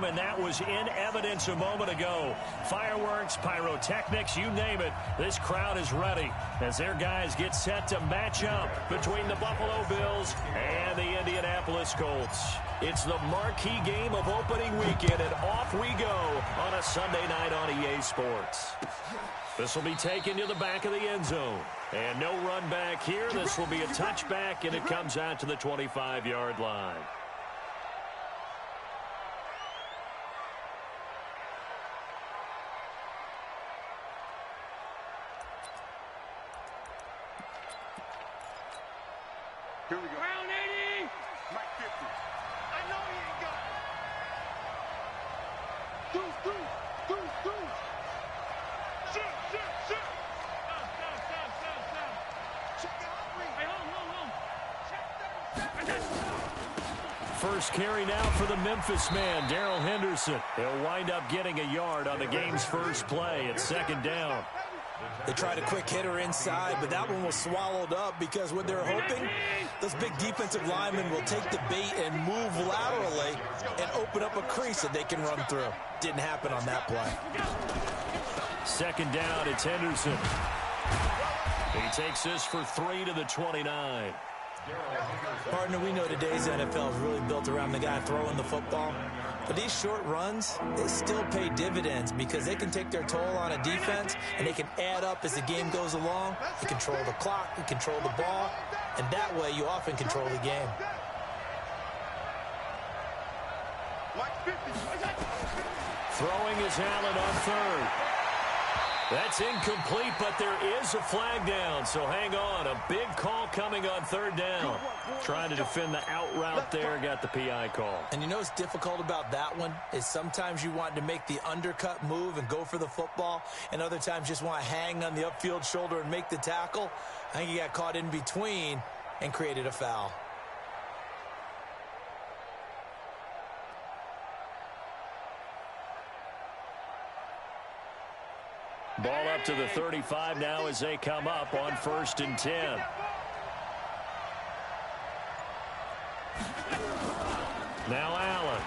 and that was in evidence a moment ago. Fireworks, pyrotechnics, you name it. This crowd is ready as their guys get set to match up between the Buffalo Bills and the Indianapolis Colts. It's the marquee game of opening weekend, and off we go on a Sunday night on EA Sports. This will be taken to the back of the end zone. And no run back here. This will be a touchback, and it comes out to the 25-yard line. Here we go. Round 80. Mike 50. I know he ain't got it. Deuce. Sit. Check it out, please. Hey, hold. Check 37. First carry now for the Memphis man, Darrell Henderson. He'll wind up getting a yard on the game's first play. It's second down. They tried a quick hitter inside, but that one was swallowed up because what they're hoping, those big defensive linemen will take the bait and move laterally and open up a crease that they can run through. Didn't happen on that play. Second down, it's Henderson. He takes this for 3 to the 29. Partner, we know today's NFL is really built around the guy throwing the football. But these short runs, they still pay dividends because they can take their toll on a defense and they can add up as the game goes along. They control the clock, they control the ball, and that way you often control the game. Throwing is Allen on third. That's incomplete, but there is a flag down, so hang on. A big call coming on third down. Trying to defend the out route there, got the PI call. And you know what's difficult about that one is sometimes you want to make the undercut move and go for the football, and other times just want to hang on the upfield shoulder and make the tackle. I think he got caught in between and created a foul. Ball up to the 35 now as they come up on 1st and 10. Now Allen.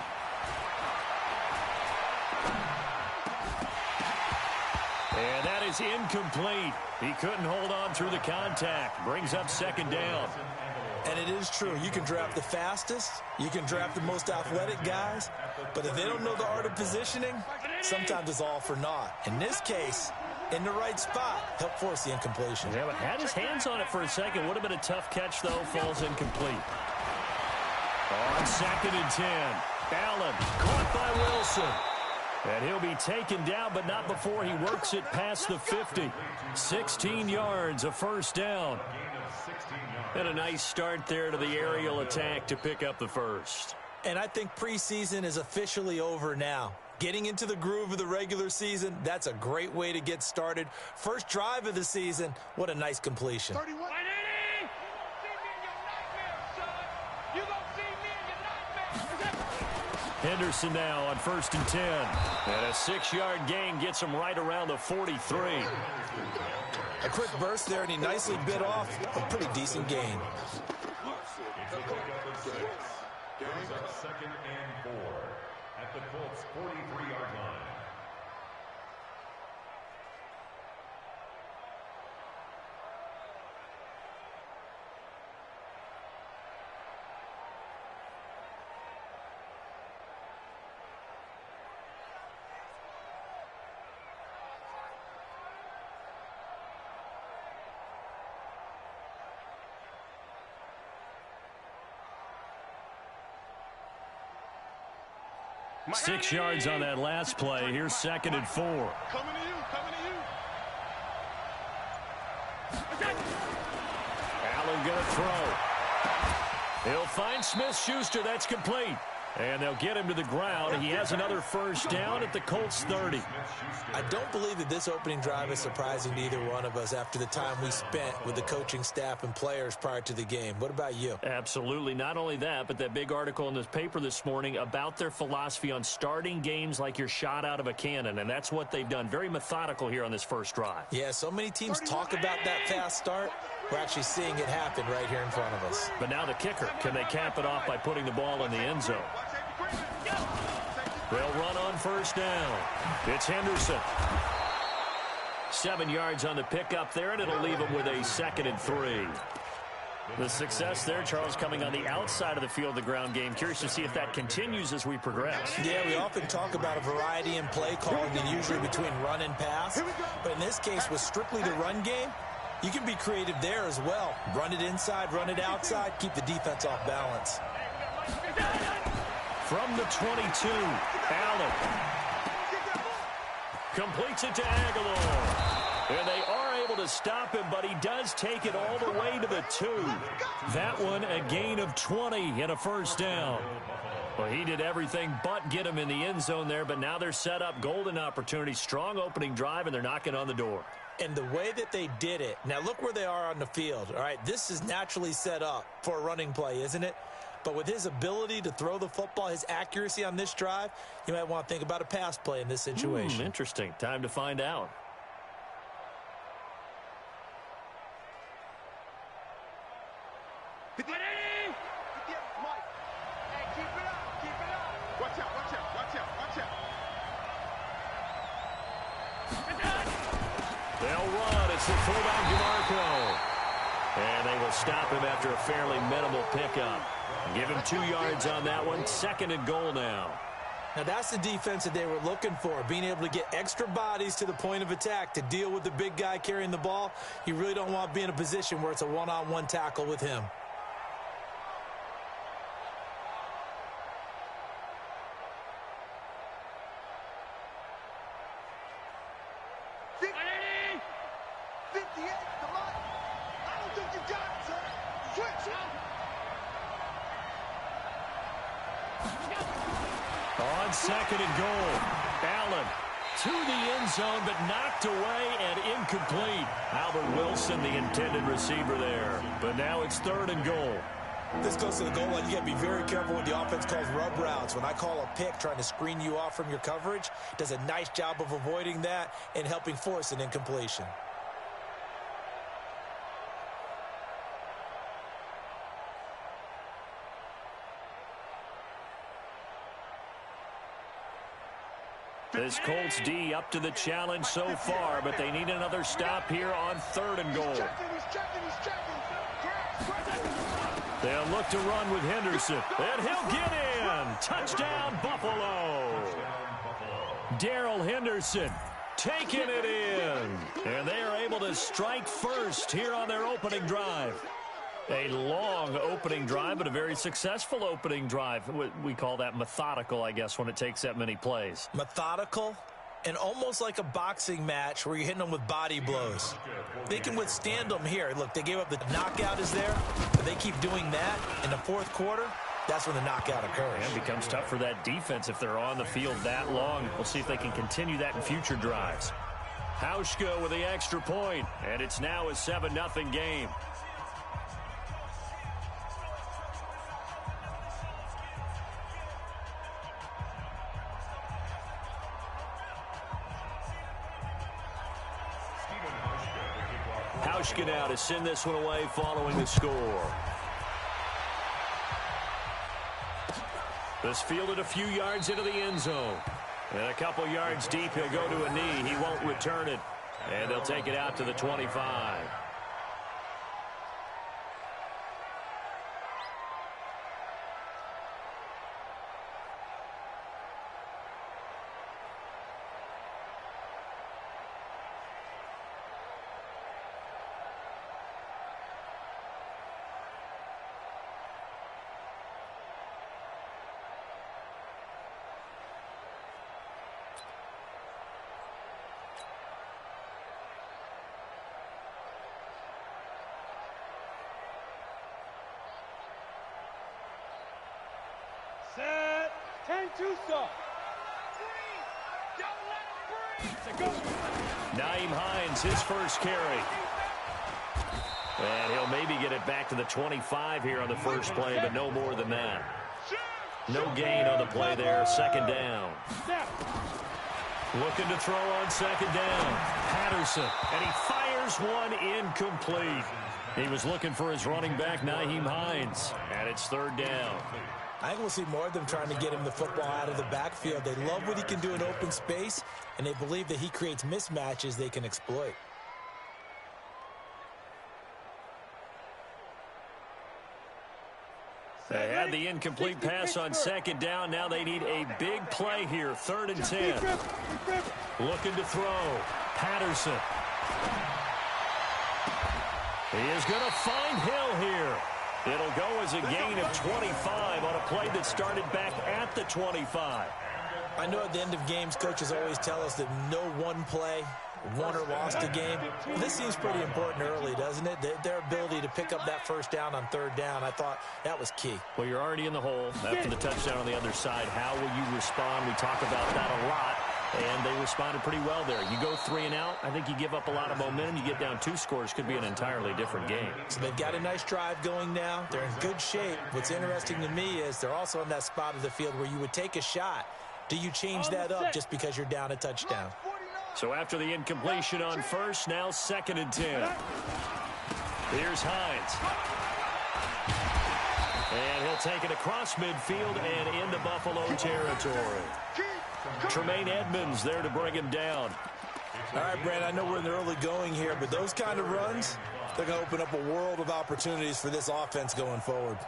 And that is incomplete. He couldn't hold on through the contact. Brings up second down. And it is true. You can draft the fastest. You can draft the most athletic guys. But if they don't know the art of positioning, sometimes it's all for naught. In this case, in the right spot, helped force the incompletion. Yeah, but had his hands on it for a second. Would have been a tough catch, though. Falls incomplete. On 2nd and 10. Allen caught by Wilson. And he'll be taken down, but not before he works it past the 50. 16 yards, a first down. And a nice start there to the aerial attack to pick up the first. And I think preseason is officially over now. Getting into the groove of the regular season, that's a great way to get started. First drive of the season, what a nice completion. 31. Henderson now on 1st and 10. And a 6-yard gain gets him right around the 43. A quick burst there, and he nicely bit off a pretty decent gain. Carries up 2nd and 4 at the Colts' 43-yard line. Six yards on that last play. Here's 2nd and 4. Coming to you. Allen going to throw. He'll find Smith-Schuster. That's complete. And they'll get him to the ground. He has another first down at the Colts 30. I don't believe that this opening drive is surprising to either one of us after the time we spent with the coaching staff and players prior to the game. What about you? Absolutely. Not only that, but that big article in this paper this morning about their philosophy on starting games like you're shot out of a cannon, and that's what they've done. Very methodical here on this first drive. Yeah, so many teams talk about that fast start. We're actually seeing it happen right here in front of us. But now the kicker. Can they cap it off by putting the ball in the end zone? They'll run on first down. It's Henderson. 7 yards on the pickup there, and it'll leave him with a 2nd and 3. The success there, Charles, coming on the outside of the field, the ground game. Curious to see if that continues as we progress. Yeah, we often talk about a variety in play calling, and usually between run and pass. But in this case, with strictly the run game, you can be creative there as well. Run it inside, run it outside, keep the defense off balance. From the 22, Allen completes it to Aguilar. And they are able to stop him, but he does take it all the way to the 2. That one, a gain of 20 and a first down. Well, he did everything but get him in the end zone there, but now they're set up. Golden opportunity, strong opening drive, and they're knocking on the door. And the way that they did it, now look where they are on the field. All right, this is naturally set up for a running play, isn't it? But with his ability to throw the football, his accuracy on this drive, you might want to think about a pass play in this situation. Interesting. Time to find out. They'll run. It's the fullback, DeMarco. And they will stop him after a fairly minimal pickup. Give him 2 yards on that one. 2nd and goal now. Now that's the defense that they were looking for, being able to get extra bodies to the point of attack to deal with the big guy carrying the ball. You really don't want to be in a position where it's a one-on-one tackle with him. On 2nd and goal, Allen to the end zone, but knocked away and incomplete. Albert Wilson, the intended receiver there. But now it's 3rd and goal. This goes to the goal line. You got to be very careful when the offense calls rub routes. When I call a pick trying to screen you off from your coverage, does a nice job of avoiding that and helping force an incompletion. This Colts D up to the challenge so far, but they need another stop here on 3rd and goal. They'll look to run with Henderson, and he'll get in. Touchdown, Buffalo. Darrell Henderson taking it in. And they are able to strike first here on their opening drive. A long opening drive, but a very successful opening drive. We call that methodical, I guess, when it takes that many plays. Methodical and almost like a boxing match where you're hitting them with body blows. They can withstand them here. Look, they gave up the knockout is there, but they keep doing that in the 4th quarter. That's when the knockout occurs. And it becomes tough for that defense if they're on the field that long. We'll see if they can continue that in future drives. Hauschka with the extra point, and it's now a 7-0 game. Hauschka now to send this one away following the score. This fielded a few yards into the end zone. And a couple yards deep, he'll go to a knee. He won't return it. And they'll take it out to the 25. Set. 10-2 stop. Nyheim Hines, his first carry. And he'll maybe get it back to the 25 here on the first play, but no more than that. No gain on the play there, 2nd down. Looking to throw on 2nd down. Patterson, and he fires one incomplete. He was looking for his running back, Nyheim Hines, and it's 3rd down. I think we'll see more of them trying to get him the football out of the backfield. They love what he can do in open space, and they believe that he creates mismatches they can exploit. They had the incomplete pass on second down. Now they need a big play here. 3rd and 10. Looking to throw. Patterson. He is going to find Hill here. It'll go as a gain of 25 on a play that started back at the 25. I know at the end of games, coaches always tell us that no one play won or lost a game. Well, this seems pretty important early, doesn't it? Their ability to pick up that first down on 3rd down, I thought that was key. Well, you're already in the hole after the touchdown on the other side. How will you respond? We talk about that a lot, and they responded pretty well there. You go 3 and out, I think you give up a lot of momentum. You get down 2 scores, could be an entirely different game. So they've got a nice drive going now. They're in good shape. What's interesting to me is they're also in that spot of the field where you would take a shot. Do you change that up just because you're down a touchdown? So after the incompletion on first, now 2nd and 10. Here's Hines. And he'll take it across midfield and into Buffalo territory. Tremaine Edmonds there to bring him down. All right, Brad, I know we're in the early going here, but those kind of runs, they're going to open up a world of opportunities for this offense going forward.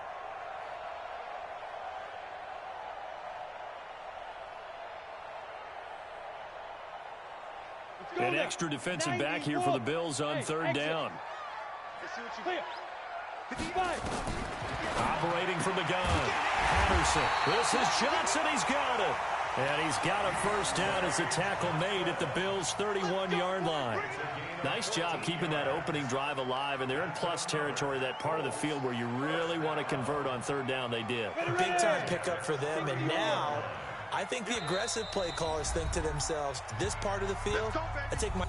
An extra defensive back here for the Bills on 3rd down. Operating from the gun. Patterson. This is Johnson. He's got it. And he's got a first down as a tackle made at the Bills' 31-yard line. Nice job keeping that opening drive alive, and they're in plus territory, that part of the field where you really want to convert on 3rd down. They did. Big-time pickup for them, and now I think the aggressive play callers think to themselves, this part of the field, I take my...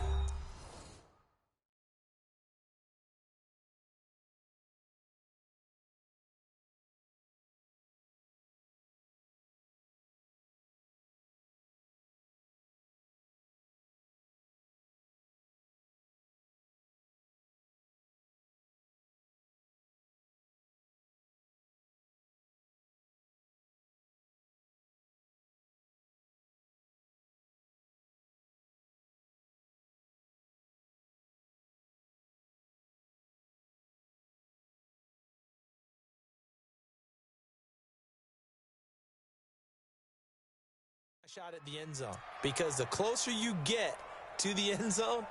shot at the end zone, because the closer you get to the end zone,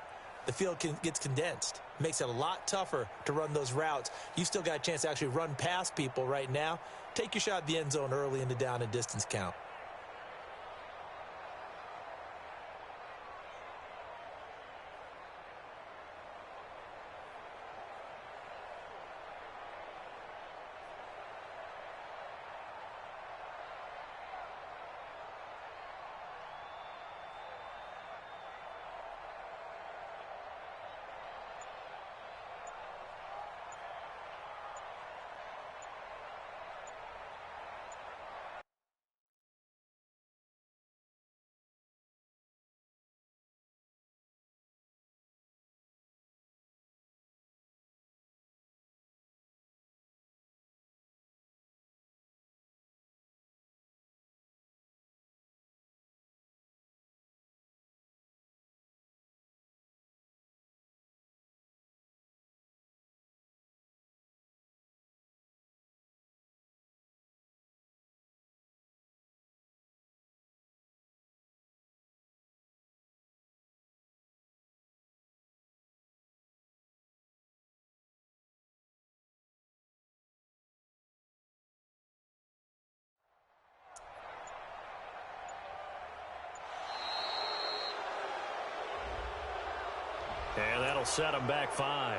the field gets condensed. Makes it a lot tougher to run those routes. You still got a chance to actually run past people right now. Take your shot at the end zone early in the down and distance count. And that'll set them back 5.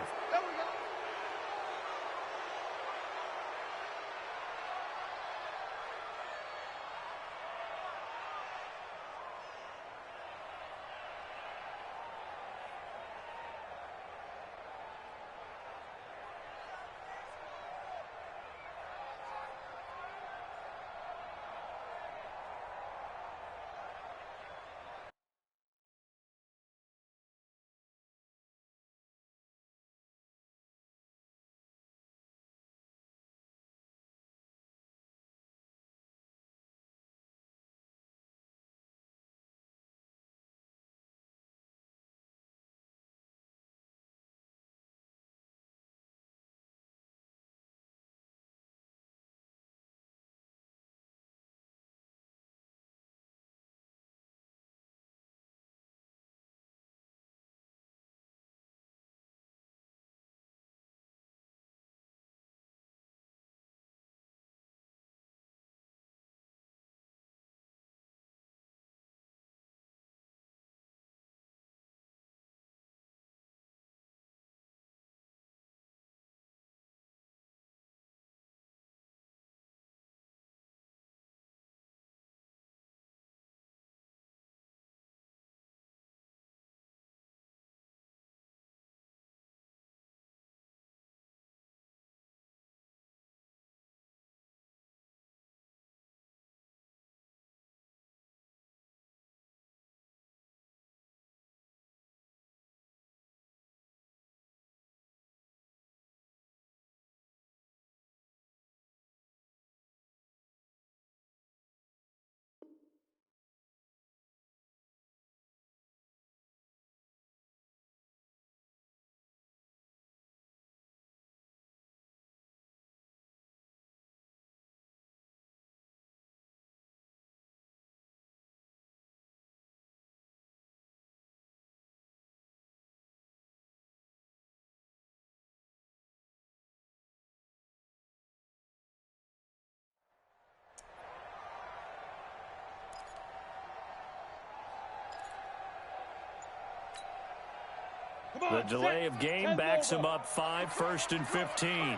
The delay of game backs him up 5, 1st and 15.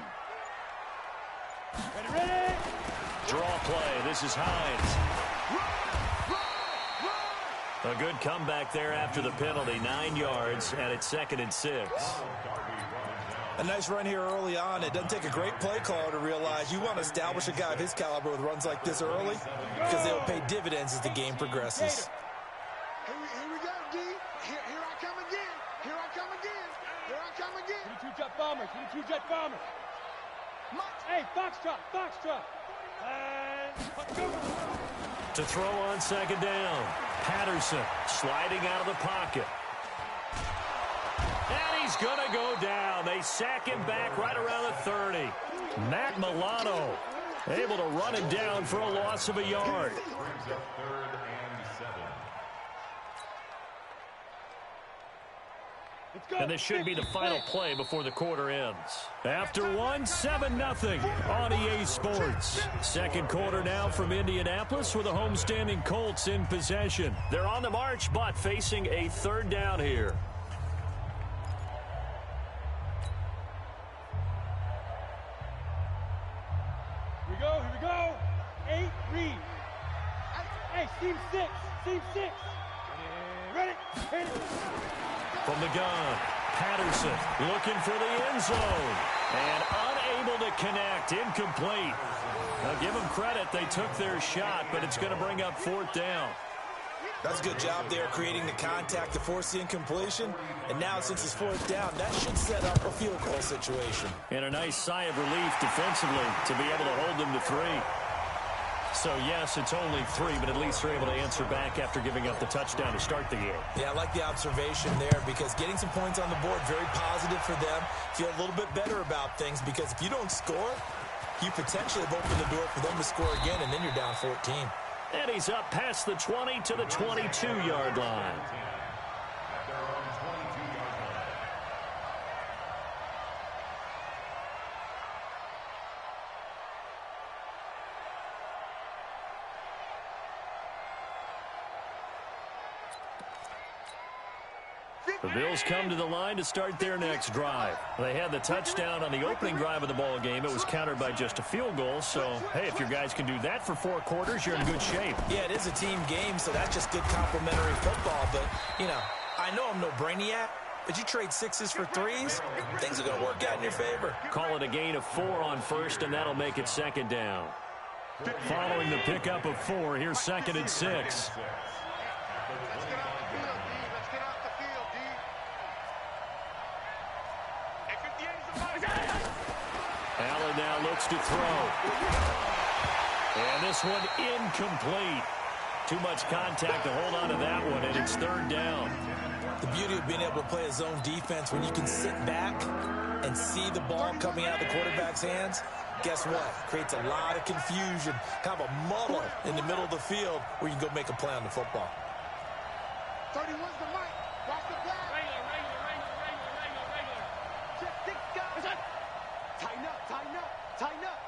Ready? Draw play. This is Hines. A good comeback there after the penalty. 9 yards, and it's 2nd and 6. A nice run here early on. It doesn't take a great play caller to realize you want to establish a guy of his caliber with runs like this early because they'll pay dividends as the game progresses. Here we go, D. Here I come again. Here I come again. Here I come again. 22 jet bombers. 22 jet bombers. Hey, Foxtrot. Foxtrot. To throw on 2nd down. Patterson sliding out of the pocket. And he's going to go down. They sack him back right around the 30. Matt Milano able to run him down for a loss of a yard. And this should be the final play before the quarter ends. After one, 7-0 on EA Sports. 2nd quarter now from Indianapolis with the homestanding Colts in possession. They're on the march, but facing a 3rd down here. Here we go. 8, read. Hey, team 6. Team 6. Ready? From the gun, Patterson looking for the end zone. And unable to connect, incomplete. Now give them credit, they took their shot, but it's going to bring up 4th down. That's a good job there creating the contact to force the incompletion. And now since it's 4th down, that should set up a field goal situation. And a nice sigh of relief defensively to be able to hold them to 3. So, yes, it's only 3, but at least they're able to answer back after giving up the touchdown to start the game. Yeah, I like the observation there because getting some points on the board, very positive for them. Feel a little bit better about things because if you don't score, you potentially have opened the door for them to score again, and then you're down 14. And he's up past the 20 to the 22-yard line. The Bills come to the line to start their next drive. They had the touchdown on the opening drive of the ball game. It was countered by just a field goal. So, hey, if your guys can do that for 4 quarters, you're in good shape. Yeah, it is a team game, so that's just good complementary football. But, you know, I know I'm no brainiac, but you trade 6s for 3s, things are going to work out in your favor. Call it a gain of 4 on 1st, and that'll make it 2nd down. Following the pickup of 4, here's 2nd and 6. Allen now looks to throw. And this one incomplete. Too much contact to hold on to that one, and it's 3rd down. The beauty of being able to play a zone defense when you can sit back and see the ball coming out of the quarterback's hands, guess what? Creates a lot of confusion, kind of a muddle in the middle of the field where you can go make a play on the football. 31's the mic. Watch the flag. Regular. Tighten up.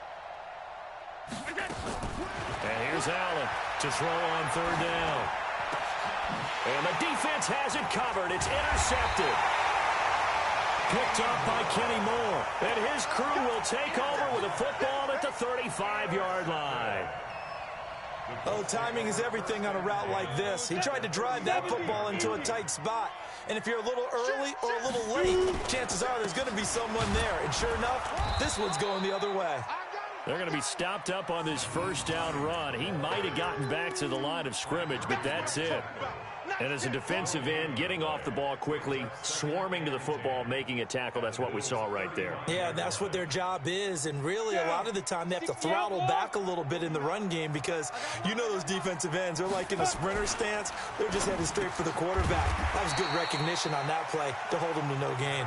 And here's Allen to throw on 3rd down. And the defense has it covered. It's intercepted. Picked up by Kenny Moore. And his crew will take over with a football at the 35-yard line. Oh, timing is everything on a route like this. He tried to drive that football into a tight spot. And if you're a little early or a little late, chances are there's going to be someone there. And sure enough, this one's going the other way. They're going to be stopped up on this 1st down run. He might have gotten back to the line of scrimmage, but that's it. And as a defensive end, getting off the ball quickly, swarming to the football, making a tackle, that's what we saw right there. Yeah, that's what their job is. And really, a lot of the time, they have to throttle back a little bit in the run game because you know those defensive ends, they're like in a sprinter stance. They're just headed straight for the quarterback. That was good recognition on that play to hold them to no gain.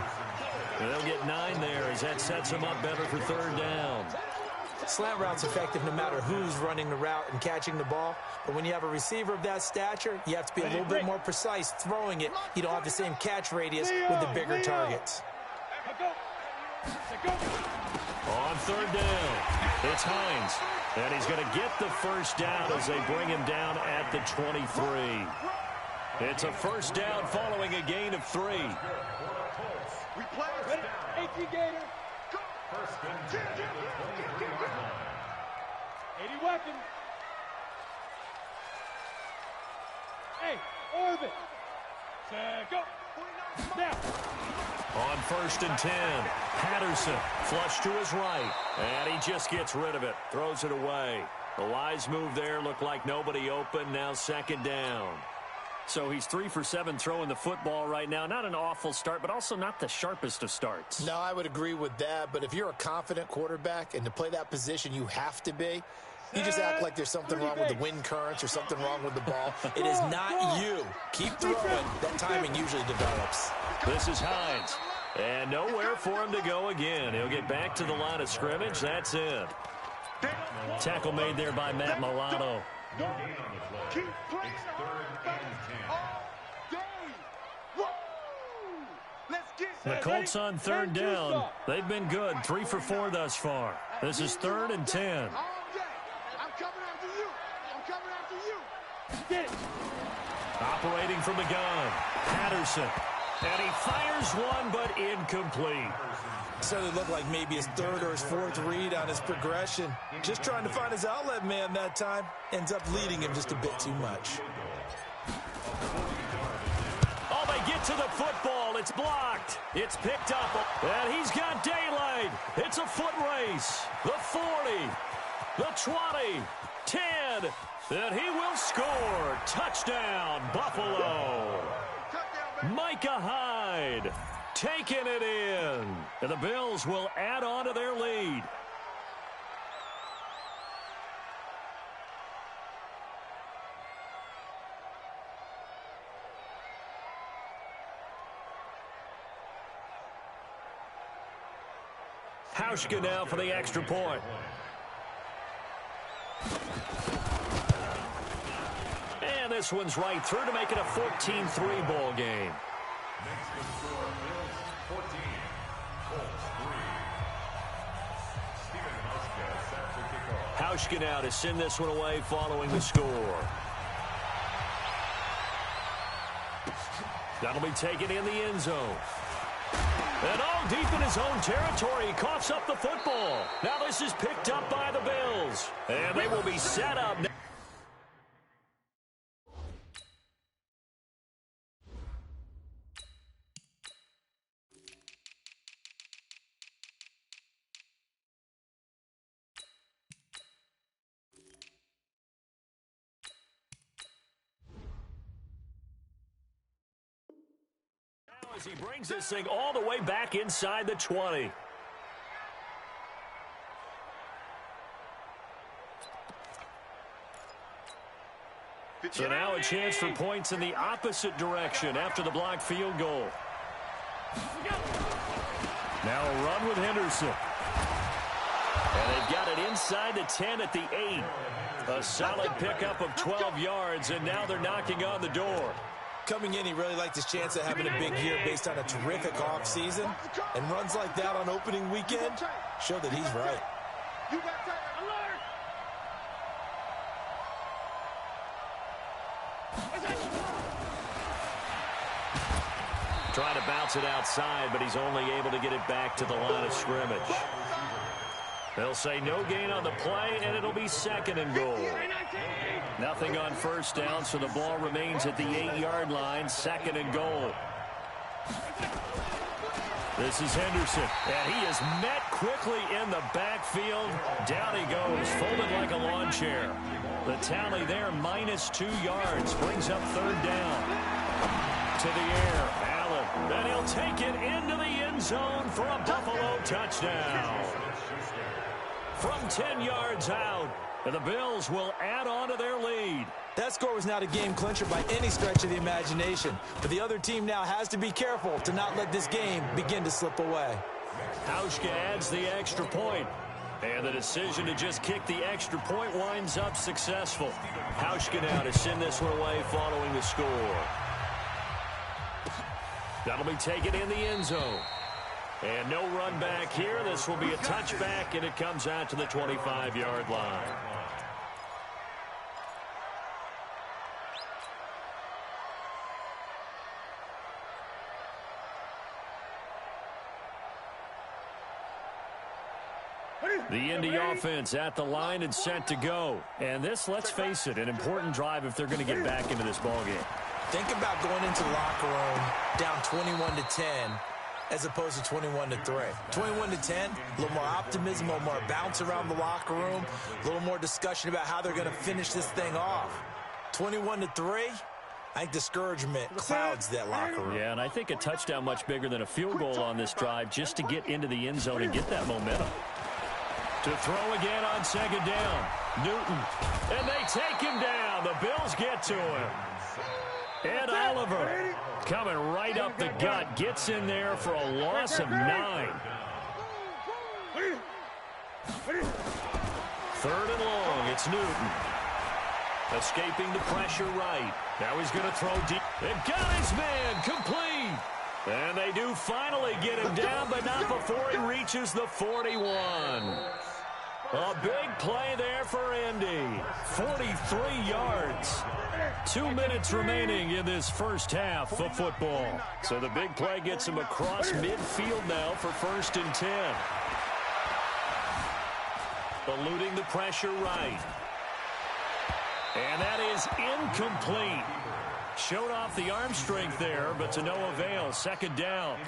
And they'll get 9 there as that sets them up better for 3rd down. Slant route's effective no matter who's running the route and catching the ball. But when you have a receiver of that stature, you have to be a little bit more precise throwing it. You don't have the same catch radius with the bigger targets. On 3rd down, it's Hines. And he's going to get the 1st down as they bring him down at the 23. It's a 1st down following a gain of 3. We play. Ready? 18 Gator. Go. First and 10 at the 23-yard line. 80 weapons. Hey, orbit. Set, go. Now. On first and 10, Patterson flush to his right, and he just gets rid of it, throws it away. The wise move there, looked like nobody open, now second down. So he's 3 for 7 throwing the football right now. Not an awful start, but also not the sharpest of starts. No, I would agree with that, but if you're a confident quarterback and to play that position you have to be, you just act like there's something wrong with the wind currents or something wrong with the ball. It is not you. Keep throwing. That timing usually develops. This is Hines. And nowhere for him to go again. He'll get back to the line of scrimmage. That's it. Tackle made there by Matt Milano. No gain on the play. Keep playing. It's third and 10. All day. Woo! Let's get The Colts on third down. They've been good. 3 for 4 thus far. This is third and 10. All day. I'm coming after you. I'm coming after you. Get it. Operating from the gun, Patterson. And he fires one, but incomplete. So it looked like maybe his third or his fourth read on his progression. Just trying to find his outlet man that time. Ends up leading him just a bit too much. Oh, they get to the football. It's blocked. It's picked up. And he's got daylight. It's a foot race. The 40, the 20, 10. And he will score. Touchdown, Buffalo. Micah Hyde taking it in. And the Bills will add on to their lead. Hauschka now for the extra point. And this one's right through to make it a 14-3 ball game. Makes the score Bills 14, Colts 3. Steven Hauschka set to kick off. Hauschka now to send this one away following the score. That'll be taken in the end zone. And all deep in his own territory, he coughs up the football. Now this is picked up by the Bills. And they will be set up now. As he brings this thing all the way back inside the 20. So now a chance for points in the opposite direction after the blocked field goal. Now a run with Henderson. And they've got it inside the 10 at the 8. A solid pickup of 12 yards, and now they're knocking on the door. Coming in, he really liked his chance of having a big year based on a terrific offseason. And runs like that on opening weekend show that he's right. You got that alert. Trying to bounce it outside, but he's only able to get it back to the line of scrimmage. They'll say no gain on the play, and it'll be second and goal. Nothing on first down, so the ball remains at the 8-yard line, second and goal. This is Henderson, and he is met quickly in the backfield. Down he goes, folded like a lawn chair. The tally there, -2 yards, brings up third down. To the air, Allen, and he'll take it into the end zone for a Buffalo touchdown. From 10 yards out, and the Bills will add on to their lead. That score was not a game clincher by any stretch of the imagination. But the other team now has to be careful to not let this game begin to slip away. Hauschka adds the extra point. And the decision to just kick the extra point winds up successful. Hauschka now to send this one away following the score. That'll be taken in the end zone. And no run back here. This will be a touchback, and it comes out to the 25-yard line. The Indy offense at the line and set to go. And this, let's face it, an important drive if they're going to get back into this ballgame. Think about going into the locker room down 21-10 as opposed to 21-3. 21-10, a little more optimism, a little more bounce around the locker room, a little more discussion about how they're going to finish this thing off. 21-3, I think discouragement clouds that locker room. Yeah, and I think a touchdown much bigger than a field goal on this drive just to get into the end zone and get that momentum. To throw again on second down. Newton. And they take him down. The Bills get to him. Ed Oliver coming right up the gut. Gets in there for a loss of 9. Third and long. It's Newton. Escaping the pressure right. Now he's going to throw deep. And got his man complete. And they do finally get him down, but not before he reaches the 41. A big play there for Indy. 43 yards. 2 minutes remaining in this first half of football. So the big play gets him across midfield now for 1st and 10. Eluding the pressure right. And that is incomplete. Showed off the arm strength there, but to no avail. Second down.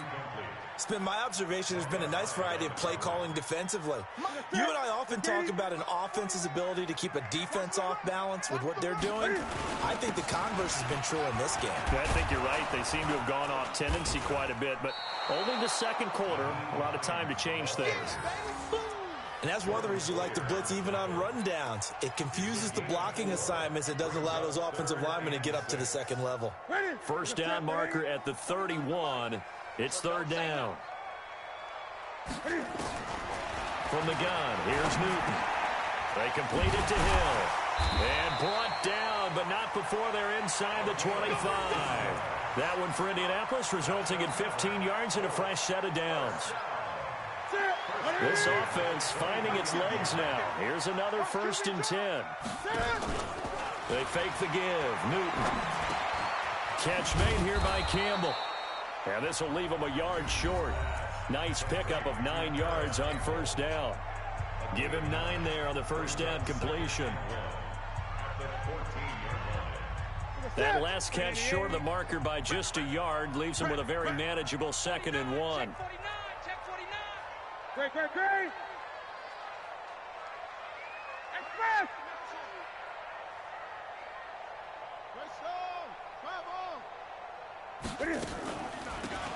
It's been my observation there's been a nice variety of play calling defensively. You and I often talk about an offense's ability to keep a defense off balance with what they're doing. I think the converse has been true in this game. I think you're right. They seem to have gone off tendency quite a bit, but only the second quarter, a lot of time to change things. And that's one of the reasons you like to blitz even on rundowns. It confuses the blocking assignments. It doesn't allow those offensive linemen to get up to the second level. First down marker at the 31. It's third down. From the gun, here's Newton. They complete it to Hill. And brought down, but not before they're inside the 25. That one for Indianapolis, resulting in 15 yards and a fresh set of downs. This offense finding its legs now. Here's another 1st and 10. They fake the give. Newton. Catch made here by Campbell. And this will leave him a yard short. Nice pickup of 9 yards on first down. Give him 9 there on the first down completion. That last catch short of the marker by just a yard leaves him with a very manageable 2nd and 1. Great. Express!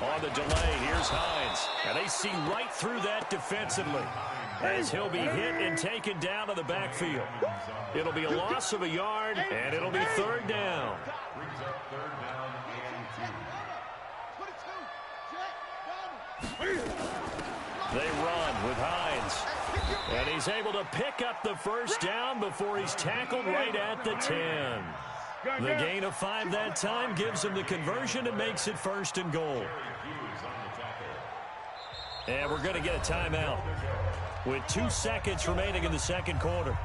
On the delay, here's Hines. And they see right through that defensively as he'll be hit and taken down to the backfield. It'll be a loss of a yard, and it'll be 3rd down. They run with Hines. And he's able to pick up the first down before he's tackled right at the 10. The gain of 5 that time gives him the conversion and makes it 1st and goal. And we're going to get a timeout with 2 seconds remaining in the second quarter.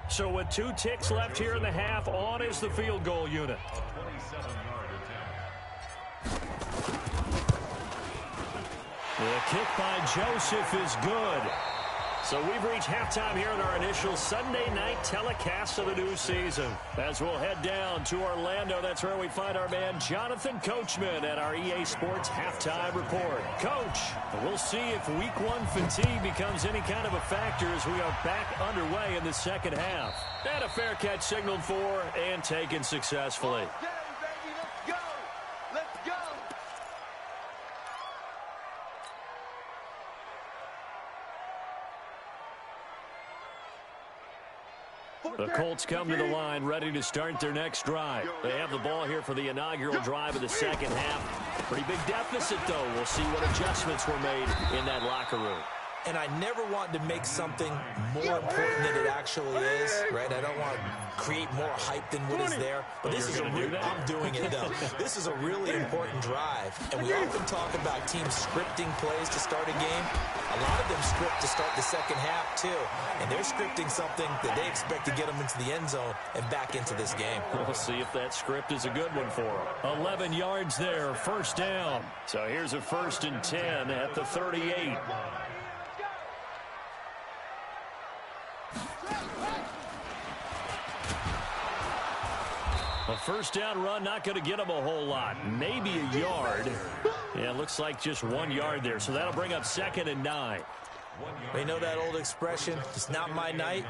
So with 2 ticks left here in the half, on is the field goal unit. The kick by Joseph is good. So we've reached halftime here in our initial Sunday night telecast of the new season. As we'll head down to Orlando, that's where we find our man Jonathan Coachman at our EA Sports Halftime Report. Coach, we'll see if Week 1 fatigue becomes any kind of a factor as we are back underway in the second half. And a fair catch signaled for and taken successfully. The Colts come to the line ready to start their next drive. They have the ball here for the inaugural drive of the second half. Pretty big deficit, though. We'll see what adjustments were made in that locker room. And I never want to make something more important than it actually is, right? I don't want to create more hype than what is there. But this is I'm doing it, though. This is a really important drive. And we often talk about teams scripting plays to start a game. A lot of them script to start the second half, too. And they're scripting something that they expect to get them into the end zone and back into this game. We'll see if that script is a good one for them. 11 yards there, first down. So here's a 1st and 10 at the 38. A first down run, not going to get him a whole lot. Maybe a yard. Yeah, it looks like just 1 yard there. So that'll bring up 2nd and 9. They know that old expression, it's not my night.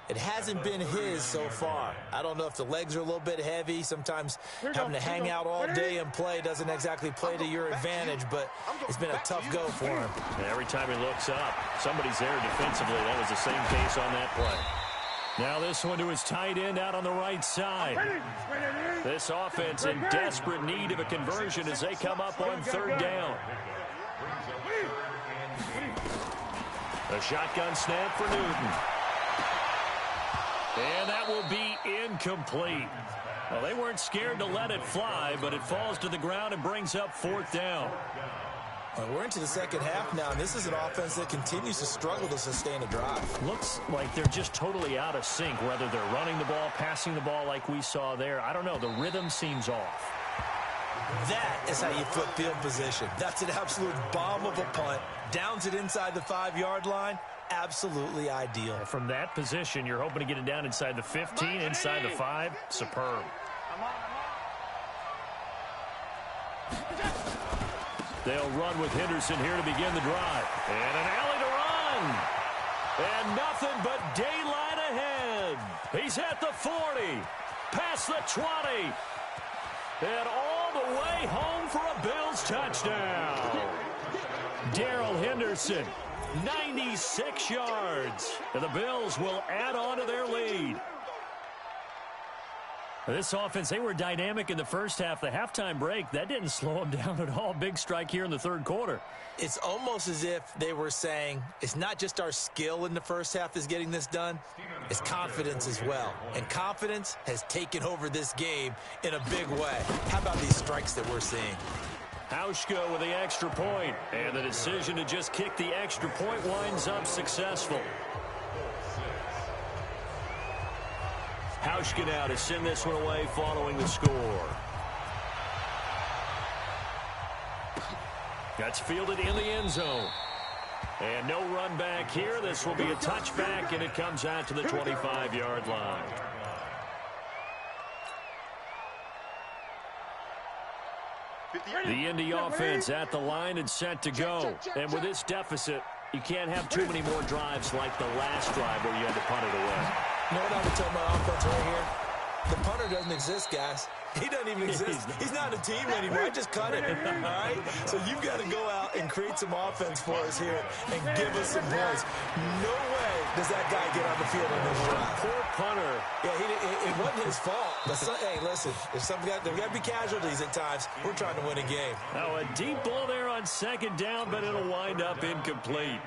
It hasn't been his so far. I don't know if the legs are a little bit heavy. Sometimes having to hang out all day and play doesn't exactly play to your advantage, but it's been a tough go for him. And every time he looks up, somebody's there defensively. That was the same case on that play. Now this one to his tight end out on the right side. This offense in desperate need of a conversion as they come up on 3rd down. A shotgun snap for Newton. And that will be incomplete. Well, they weren't scared to let it fly, but it falls to the ground and brings up 4th down. Well, we're into the second half now, and this is an offense that continues to struggle to sustain a drive. Looks like they're just totally out of sync, whether they're running the ball, passing the ball like we saw there. I don't know. The rhythm seems off. That is how you flip field position. That's an absolute bomb of a punt. Downs it inside the 5-yard line. Absolutely ideal. From that position, you're hoping to get it down inside the 15, inside the 5. Superb. They'll run with Henderson here to begin the drive. And an alley to run. And nothing but daylight ahead. He's at the 40. Past the 20. And all the way home for a Bills touchdown. Darrell Henderson, 96 yards. And the Bills will add on to their lead. This offense, they were dynamic in the first half. The halftime break, that didn't slow them down at all. Big strike here in the 3rd quarter. It's almost as if they were saying, it's not just our skill in the first half is getting this done, it's confidence as well. And confidence has taken over this game in a big way. How about these strikes that we're seeing? Hauschka with the extra point. And the decision to just kick the extra point winds up successful. Hauschka now to send this one away following the score. That's fielded in the end zone. And no run back here. This will be a touchback, and it comes out to the 25-yard line. The Indy offense at the line and set to go. And with this deficit, you can't have too many more drives like the last drive where you had to punt it away. You know what I would tell my offense right here? The punter doesn't exist, guys. He doesn't even exist. He's not a team anymore. I just cut it, all right? So you've got to go out and create some offense for us here and give us some points. No way does that guy get on the field on this drive. Poor punter. Yeah, it wasn't his fault. But hey, listen, if there got to be casualties at times, we're trying to win a game. Now a deep ball there on 2nd down, but it'll wind up incomplete.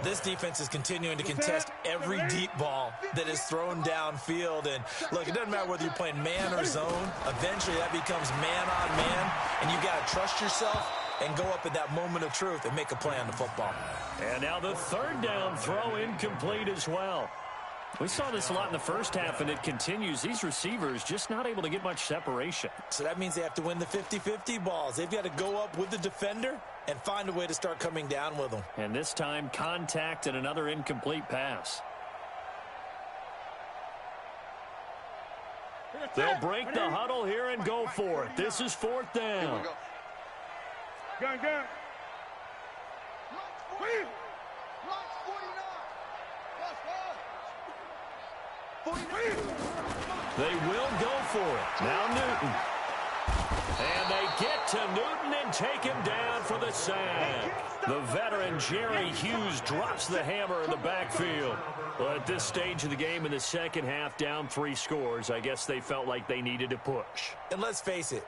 This defense is continuing to contest every deep ball that is thrown downfield. And, look, it doesn't matter whether you're playing man or zone. Eventually, that becomes man on man. And you've got to trust yourself and go up at that moment of truth and make a play on the football. And now the 3rd down throw incomplete as well. We saw this a lot in the first half, and it continues. These receivers just not able to get much separation. So that means they have to win the 50-50 balls. They've got to go up with the defender and find a way to start coming down with them. And this time, contact and another incomplete pass. They'll break the huddle here and go for it. This is 4th down. Gun. They will go for it. Now Newton. And they get to Newton and take him down for the sack. The veteran Jerry Hughes drops the hammer in the backfield. Well, at this stage of the game in the second half, down 3 scores, I guess they felt like they needed to push. And let's face it,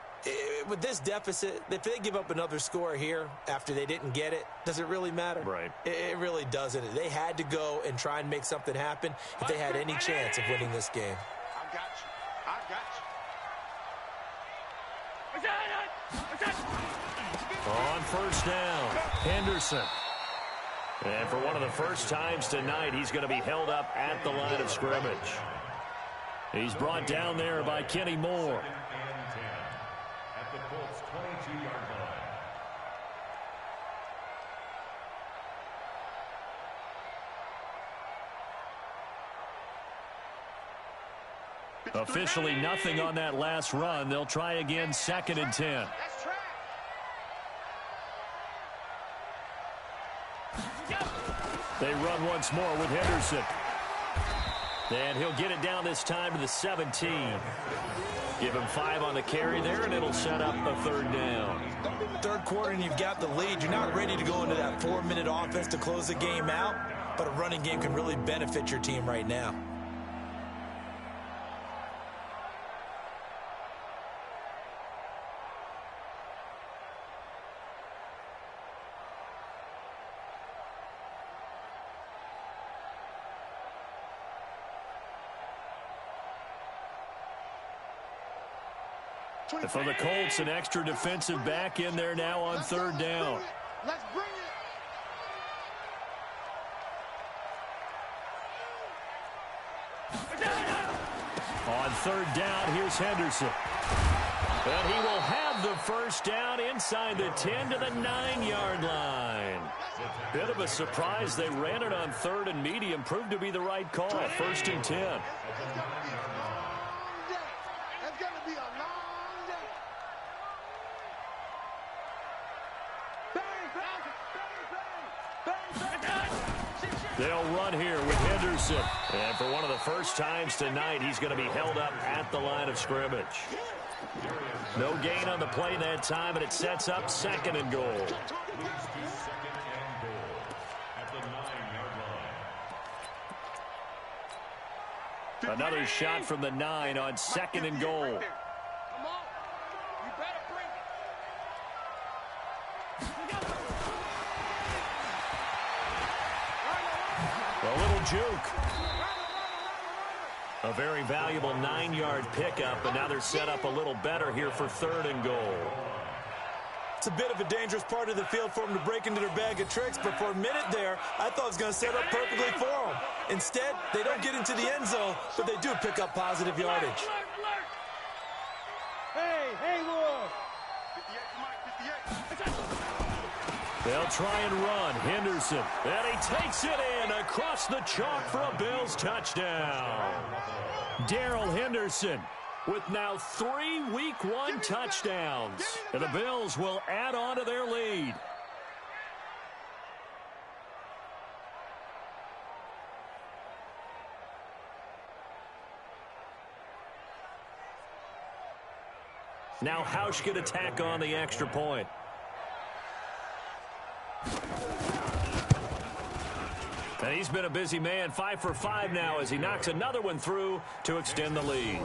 with this deficit, if they give up another score here after they didn't get it, does it really matter? Right. It really doesn't. They had to go and try and make something happen if they had any chance of winning this game. I got you. I got you. On first down, Henderson. And for one of the first times tonight, he's going to be held up at the line of scrimmage. He's brought down there by Kenny Moore. At the Colts 22-yard line. Officially nothing on that last run. They'll try again, 2nd and 10. That's track. They run once more with Henderson. And he'll get it down this time to the 17. Give him 5 on the carry there, and it'll set up a 3rd down. Third quarter, and you've got the lead. You're not ready to go into that 4-minute offense to close the game out, but a running game can really benefit your team right now. And for the Colts, an extra defensive back in there now on 3rd down. Let's bring it. On 3rd down, here's Henderson. And he will have the first down inside the 10 to the 9-yard line. Bit of a surprise. They ran it on 3rd and medium. Proved to be the right call. 1st and 10. That's going to be a long day. They'll run here with Henderson. And for one of the first times tonight, he's going to be held up at the line of scrimmage. No gain on the play that time, and it sets up 2nd and goal. Another shot from the 9 on 2nd and goal. Come on. You better bring it. A little juke. A very valuable 9-yard pickup, and now they're set up a little better here for 3rd and goal. It's a bit of a dangerous part of the field for them to break into their bag of tricks, but for a minute there, I thought it was going to set up perfectly for them. Instead, they don't get into the end zone, but they do pick up positive yardage. Hey, Haywood. 58. They'll try and run. Henderson. And he takes it in across the chalk for a Bills touchdown. Darrell Henderson with now 3 Week 1 touchdowns. And the Bills will add on to their lead. Now Hauschka to tack on the extra point. And he's been a busy man, 5 for 5 now as he knocks another one through to extend the lead.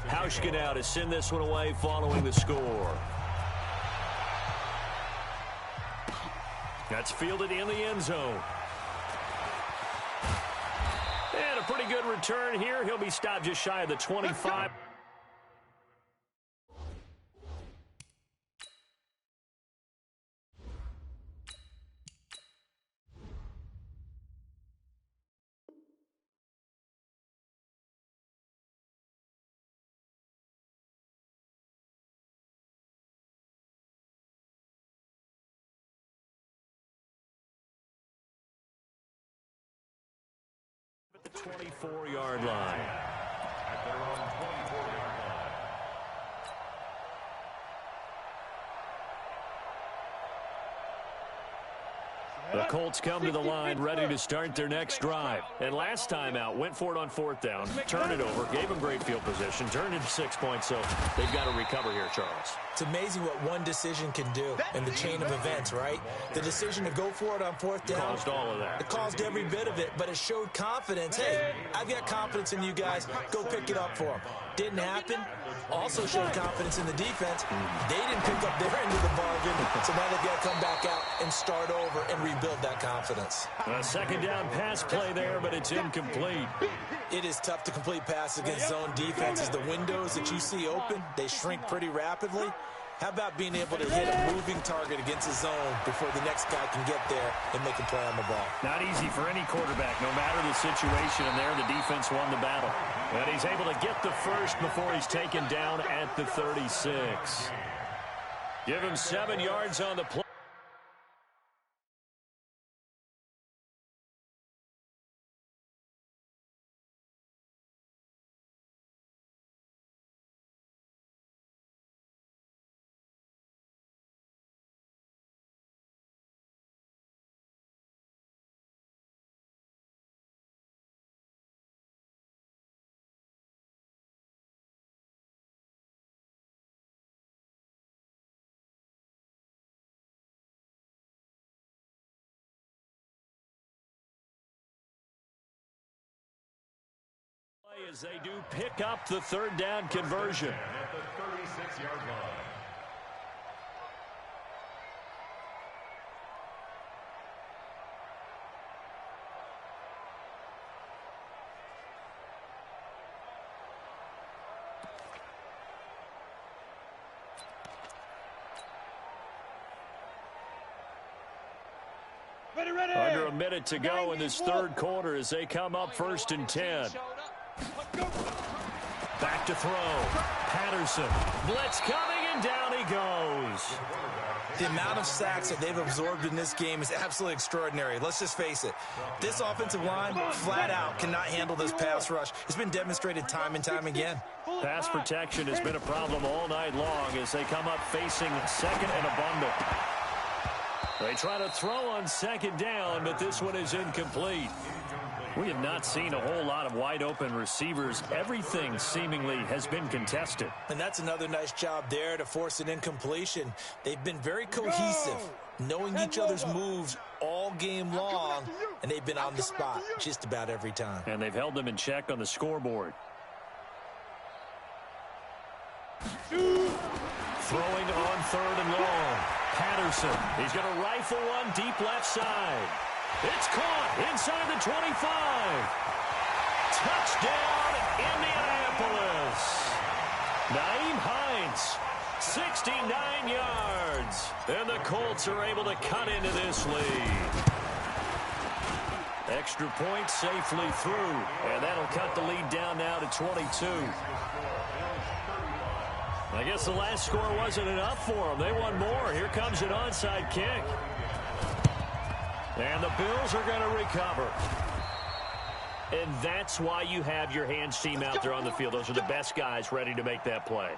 Hauschka now to send this one away following the score. That's fielded in the end zone. And a pretty good return here. He'll be stopped just shy of the 25. The 24-yard line. At their own 24-yard The Colts come to the line ready to start their next drive. And last time out, went for it on 4th down, turned it over, gave them great field position, turned into 6 points, so they've got to recover here, Charles. It's amazing what one decision can do in the chain of events, right? The decision to go for it on 4th down. Caused all of that. It caused every bit of it, but it showed confidence. Hey, I've got confidence in you guys. Go pick it up for them. Didn't happen. Also showed confidence in the defense. They didn't pick up their end of the bargain, so now they've got to come back out and start over and rebuild that confidence. A 2nd down pass play there, but it's incomplete. It is tough to complete passes against zone defenses. The windows that you see open, they shrink pretty rapidly. How about being able to hit a moving target against a zone before the next guy can get there and make a play on the ball? Not easy for any quarterback, no matter the situation. And there, the defense won the battle. And he's able to get the first before he's taken down at the 36. Give him 7 yards on the play. As they do pick up the 3rd down conversion. At the 36-yard line. Under a minute to go in this 3rd quarter as they come up 1st and 10. Back to throw. Patterson. Blitz coming, and down he goes. The amount of sacks that they've absorbed in this game is absolutely extraordinary. Let's just face it. This offensive line, flat out, cannot handle this pass rush. It's been demonstrated time and time again. Pass protection has been a problem all night long as they come up facing 2nd and abundant. They try to throw on 2nd down, but this one is incomplete. We have not seen a whole lot of wide-open receivers. Everything seemingly has been contested. And that's another nice job there to force an incompletion. They've been very cohesive, knowing each other's moves all game long, and they've been on the spot just about every time. And they've held them in check on the scoreboard. Throwing on 3rd and long. Patterson. He's going to rifle one deep left side. It's caught inside the 25. Touchdown, Indianapolis. Nyheim Hines, 69 yards. And the Colts are able to cut into this lead. Extra point safely through. And that'll cut the lead down now to 22. I guess the last score wasn't enough for them. They want more. Here comes an onside kick. And the Bills are going to recover. And that's why you have your hands team out there on the field. Those are the best guys ready to make that play.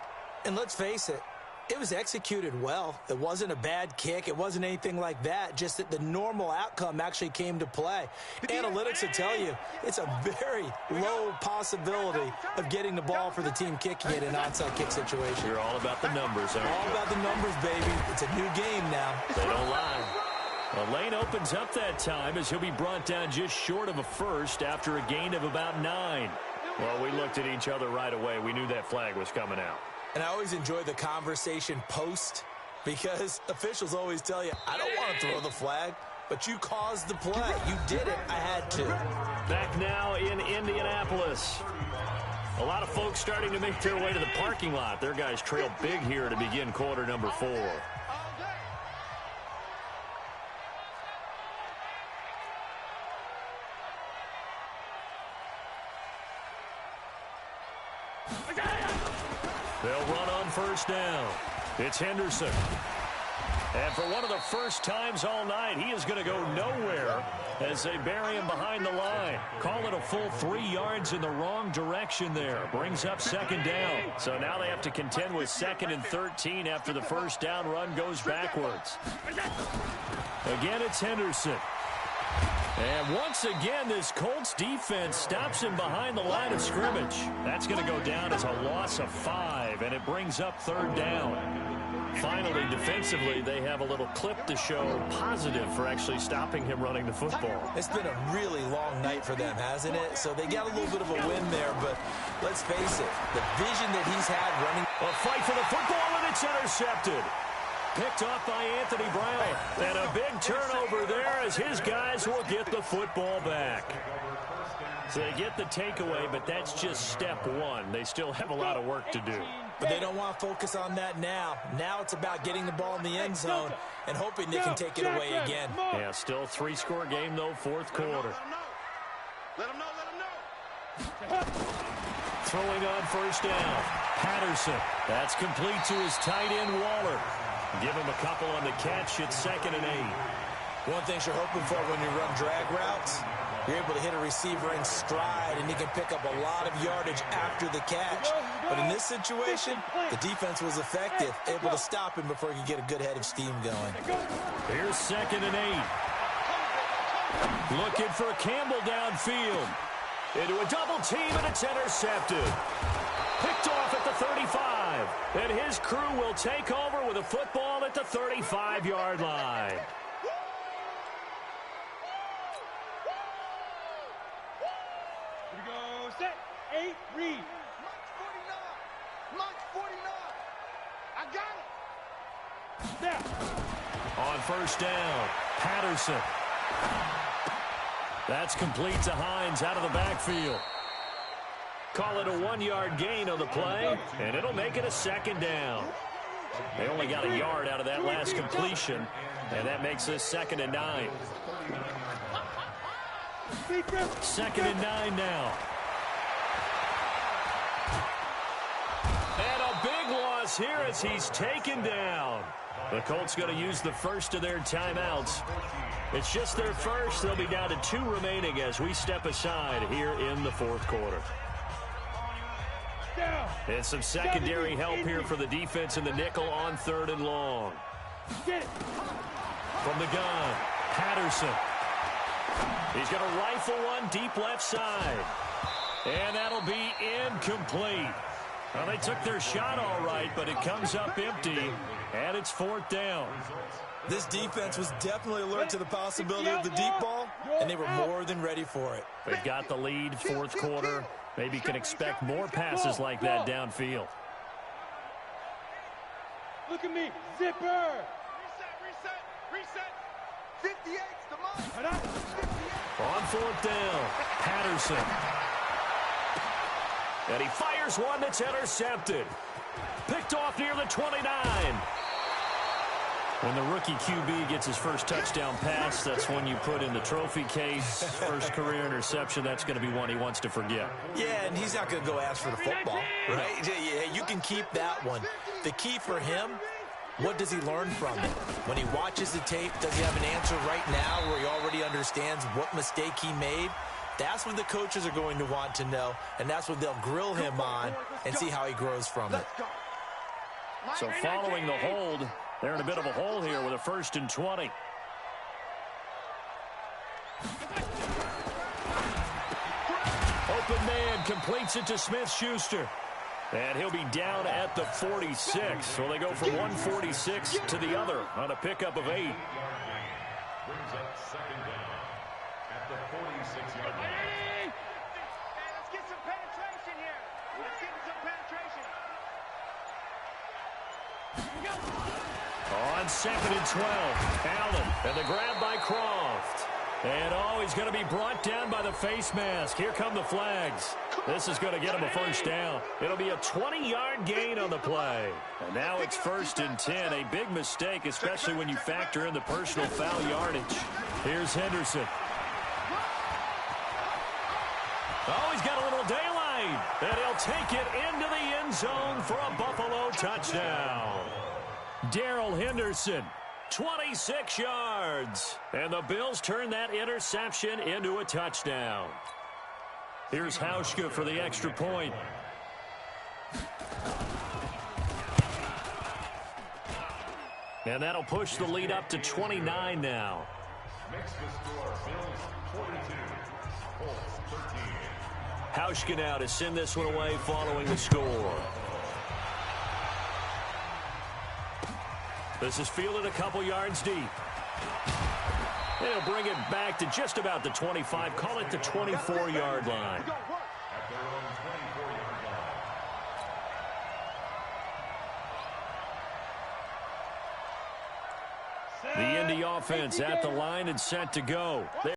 And let's face it, it was executed well. It wasn't a bad kick. It wasn't anything like that. Just that the normal outcome actually came to play. Analytics will tell you it's a very low possibility of getting the ball for the team kicking it in an onside kick situation. You're all about the numbers, aren't you? All about the numbers, baby. It's a new game now. They don't lie. The lane opens up that time as he'll be brought down just short of a first after a gain of about 9. Well, we looked at each other right away. We knew that flag was coming out. And I always enjoy the conversation post because officials always tell you, I don't want to throw the flag, but you caused the play. You did it. I had to. Back now in Indianapolis. A lot of folks starting to make their way to the parking lot. Their guys trail big here to begin quarter number 4. They'll run on 1st down. It's Henderson. And for one of the first times all night, he is going to go nowhere as they bury him behind the line. Call it a full 3 yards in the wrong direction there. Brings up second down. So now they have to contend with 2nd and 13 after the first down run goes backwards. Again, it's Henderson. And once again, this Colts defense stops him behind the line of scrimmage. That's going to go down as a loss of 5, and it brings up 3rd down. Finally, defensively, they have a little clip to show positive for actually stopping him running the football. It's been a really long night for them, hasn't it? So they got a little bit of a win there, but let's face it, the vision that he's had running. A fight for the football, and it's intercepted. Picked off by Anthony Brown. And a big turnover there as his guys will get the football back. So they get the takeaway, but that's just step one. They still have a lot of work to do. But they don't want to focus on that now. Now it's about getting the ball in the end zone and hoping they can take it away again. Yeah, still 3-score game, though, 4th quarter. Let him know. Throwing on first down. Patterson. That's complete to his tight end, Waller. Give him a couple on the catch. It's 2nd and 8. One thing you're hoping for when you run drag routes, you're able to hit a receiver in stride, and he can pick up a lot of yardage after the catch. But in this situation, the defense was effective, able to stop him before he could get a good head of steam going. Here's 2nd and 8. Looking for Campbell downfield. Into a double team, and it's intercepted. Picked off at the 35. And his crew will take over with a football at the 35-yard line. Here we go. Set. 8. Read. Mark 49. I got it. Now. On first down, Patterson. That's complete to Hines out of the backfield. Call it a 1-yard gain on the play, and it'll make it a 2nd down. They only got a yard out of that last completion, and that makes this 2nd and 9. 2nd and 9 now. And a big loss here as he's taken down. The Colts going to use the first of their timeouts. It's just their first. They'll be down to 2 remaining as we step aside here in the 4th quarter. And some secondary help here for the defense in the nickel on 3rd and long. From the gun, Patterson. He's going to rifle one deep left side. And that'll be incomplete. Well, they took their shot all right, but it comes up empty, and it's 4th down. This defense was definitely alert to the possibility of the deep ball, and they were more than ready for it. They've got the lead, 4th quarter. Maybe can expect more passes like that downfield. Look at me. Zipper. Reset. 58's the mark. On 4th down, Patterson. And he fires one that's intercepted. Picked off near the 29. When the rookie QB gets his first touchdown pass, that's when you put in the trophy case. First career interception, that's going to be one he wants to forget. Yeah, and he's not going to go ask for the football, right? Yeah, you can keep that one. The key for him, what does he learn from it? When he watches the tape, does he have an answer right now where he already understands what mistake he made? That's what the coaches are going to want to know, and that's what they'll grill him on and see how he grows from it. So following the hold, they're in a bit of a hole here with a 1st and 20. Open man completes it to Smith-Schuster. And he'll be down at the 46. So they go from 146 to the other on a pickup of 8. Brings up 2nd down at the 46-yard line. Hey, let's get some penetration here. Let's get some penetration. On 2nd and 12, Allen, and the grab by Croft. And he's going to be brought down by the face mask. Here come the flags. This is going to get him a 1st down. It'll be a 20-yard gain on the play. And now it's 1st and 10, a big mistake, especially when you factor in the personal foul yardage. Here's Henderson. Oh, he's got a little daylight. And he'll take it into the end zone for a Buffalo touchdown. Darrell Henderson 26 yards. And the Bills turn that interception into a touchdown. Here's Hauschka for the extra point. And that'll push the lead up to 29 now. Makes the score Bills 42, Colts 13. Hauschka now to send this one away following the score. This is fielded a couple yards deep. They'll bring it back to just about the 25. Call it the 24-yard line. At their own 24-yard line. The Indy offense at the line and set to go.